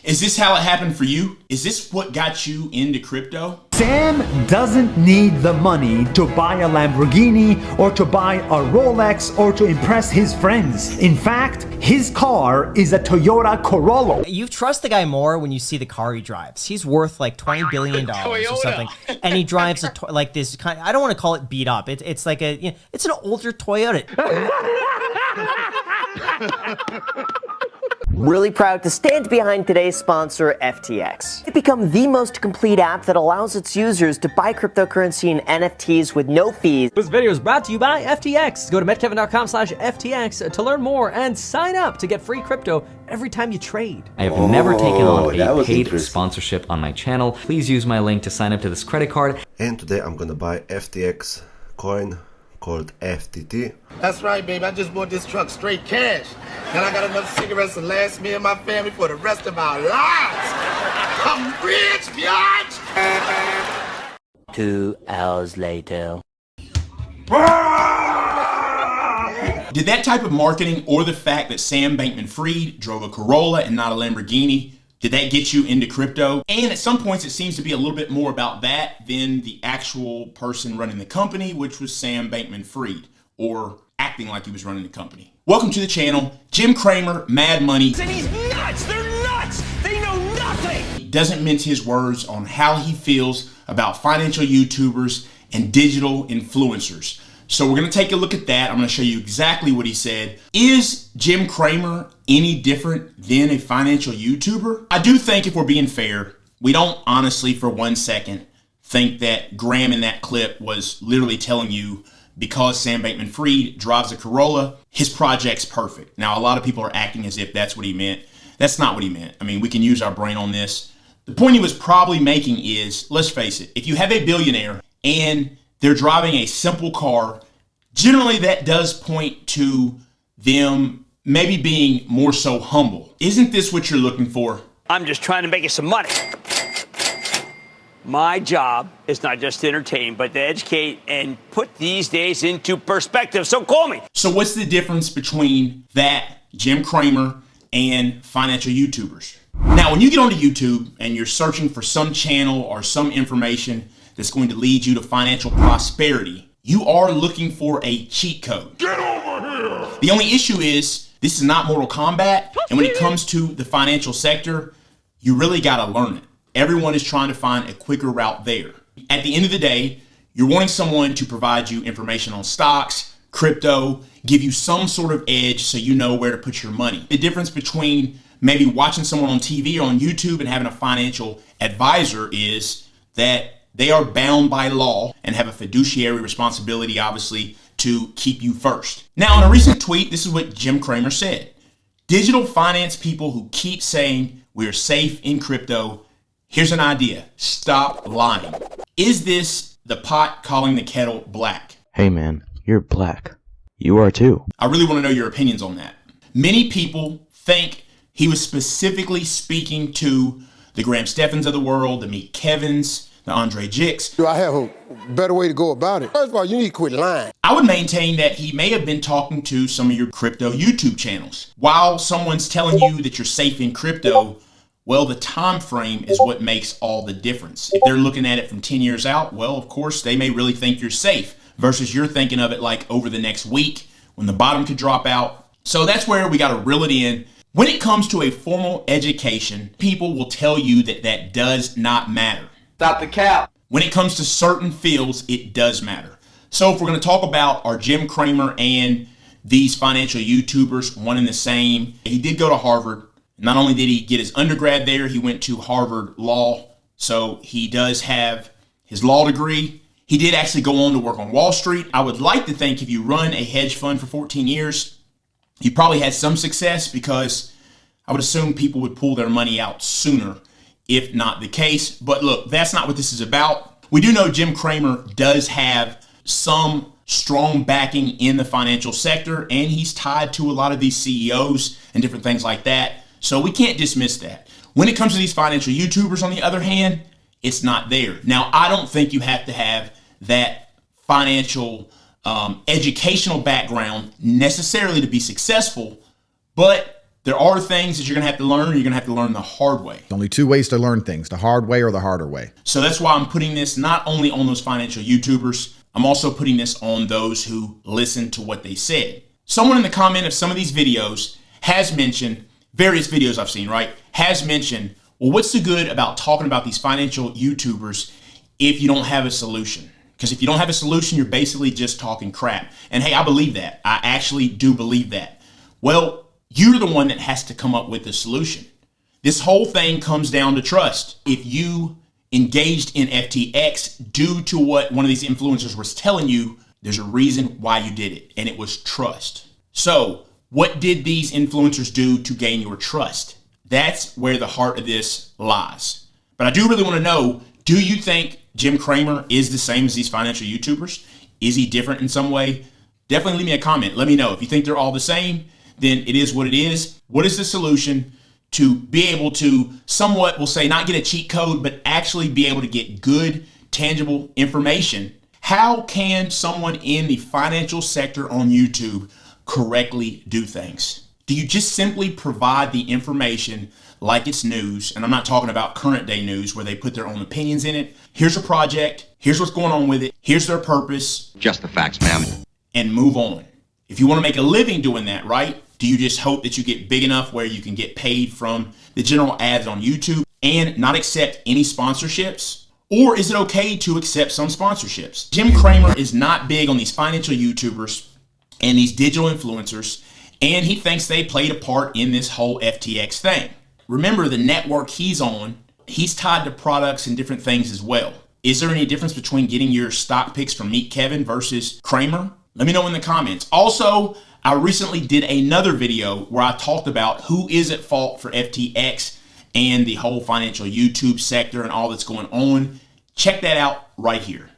Is this how it happened for you? Is this what got you into crypto? Sam doesn't need the money to buy a Lamborghini or to buy a Rolex or to impress his friends. In fact, his car is a Toyota Corolla. You trust the guy more when you see the car he drives. He's worth like $20 billion or something, and he drives like this kind. I don't want to call it beat up. It's like a, it's an older Toyota. Really proud to stand behind today's sponsor, FTX. They've become the most complete app that allows its users to buy cryptocurrency and NFTs with no fees. This video is brought to you by FTX. Go to metkevin.com/FTX to learn more and sign up to get free crypto every time you trade. I have never taken on a paid sponsorship on my channel. Please use my link to sign up to this credit card. And today I'm gonna buy FTX coin called FTT. That's right, baby. I just bought this truck straight cash. And I got enough cigarettes to last me and my family for the rest of our lives. I'm rich, bitch! 2 hours later. Did that type of marketing or the fact that Sam Bankman-Fried drove a Corolla and not a Lamborghini, did that get you into crypto? And at some points, it seems to be a little bit more about that than the actual person running the company, which was Sam Bankman-Fried, or acting like he was running the company. Welcome to the channel. Jim Cramer, Mad Money. And he's nuts! They're nuts! They know nothing! He doesn't mince his words on how he feels about financial YouTubers and digital influencers. So we're going to take a look at that. I'm going to show you exactly what he said. Is Jim Cramer any different than a financial YouTuber? I do think, if we're being fair, we don't honestly for 1 second think that Graham in that clip was literally telling you because Sam Bankman-Fried drives a Corolla, his project's perfect. Now, a lot of people are acting as if that's what he meant. That's not what he meant. I mean, we can use our brain on this. The point he was probably making is, let's face it, if you have a billionaire and they're driving a simple car, generally that does point to them maybe being more so humble. Isn't this what you're looking for? I'm just trying to make you some money. My job is not just to entertain, but to educate and put these days into perspective. So call me. So what's the difference between that, Jim Cramer, and financial YouTubers? Now, when you get onto YouTube and you're searching for some channel or some information that's going to lead you to financial prosperity, you are looking for a cheat code. Get over here! The only issue is this is not Mortal Kombat, and when it comes to the financial sector, you really gotta learn it. Everyone is trying to find a quicker route there. At the end of the day, you're wanting someone to provide you information on stocks, crypto, give you some sort of edge so you know where to put your money. The difference between maybe watching someone on TV or on YouTube and having a financial advisor is that they are bound by law and have a fiduciary responsibility, obviously, to keep you first. Now, in a recent tweet, this is what Jim Cramer said. Digital finance people who keep saying we're safe in crypto, here's an idea. Stop lying. Is this the pot calling the kettle black? Hey man, you're black. You are too. I really want to know your opinions on that. Many people think he was specifically speaking to the Graham Steffens of the world, the Meet Kevins, the Andre Jicks. Do I have a better way to go about it? First of all, you need to quit lying. I would maintain that he may have been talking to some of your crypto YouTube channels. While someone's telling you that you're safe in crypto, well, the time frame is what makes all the difference. If they're looking at it from 10 years out, well, of course, they may really think you're safe versus you're thinking of it like over the next week when the bottom could drop out. So that's where we got to reel it in. When it comes to a formal education, people will tell you that that does not matter. Stop the cap. When it comes to certain fields, it does matter. So if we're going to talk about our Jim Cramer and these financial YouTubers, one and the same, he did go to Harvard. Not only did he get his undergrad there, he went to Harvard Law. So he does have his law degree. He did actually go on to work on Wall Street. I would like to think if you run a hedge fund for 14 years, you probably had some success because I would assume people would pull their money out sooner if not the case. But look, that's not what this is about. We do know Jim Cramer does have some strong backing in the financial sector, and he's tied to a lot of these CEOs and different things like that. So we can't dismiss that. When it comes to these financial YouTubers, on the other hand, it's not there. Now, I don't think you have to have that financial educational background necessarily to be successful, but There are things that you're going to have to learn, and you're going to have to learn the hard way. Only two ways to learn things, the hard way or the harder way. So that's why I'm putting this not only on those financial YouTubers, I'm also putting this on those who listen to what they said. Someone in the comment of some of these videos has mentioned, various videos I've seen, right, has mentioned, well, what's the good about talking about these financial YouTubers if you don't have a solution? Because if you don't have a solution, you're basically just talking crap. And hey, I believe that. I actually do believe that. Well, you're the one that has to come up with the solution. This whole thing comes down to trust. If you engaged in FTX due to what one of these influencers was telling you, there's a reason why you did it, and it was trust. So what did these influencers do to gain your trust? That's where the heart of this lies. But I do really want to know, do you think Jim Cramer is the same as these financial YouTubers? Is he different in some way? Definitely leave me a comment. Let me know. If you think they're all the same, then it is what it is. What is the solution to be able to somewhat, we'll say, not get a cheat code, but actually be able to get good, tangible information? How can someone in the financial sector on YouTube correctly do things? Do you just simply provide the information like it's news? And I'm not talking about current day news where they put their own opinions in it. Here's a project. Here's what's going on with it. Here's their purpose. Just the facts, ma'am. And move on. If you want to make a living doing that, right? Do you just hope that you get big enough where you can get paid from the general ads on YouTube and not accept any sponsorships? Or is it okay to accept some sponsorships? Jim Cramer is not big on these financial YouTubers and these digital influencers, and he thinks they played a part in this whole FTX thing. Remember, the network he's on, he's tied to products and different things as well. Is there any difference between getting your stock picks from Meet Kevin versus Cramer? Let me know in the comments. Also, I recently did another video where I talked about who is at fault for FTX and the whole financial YouTube sector and all that's going on. Check that out right here.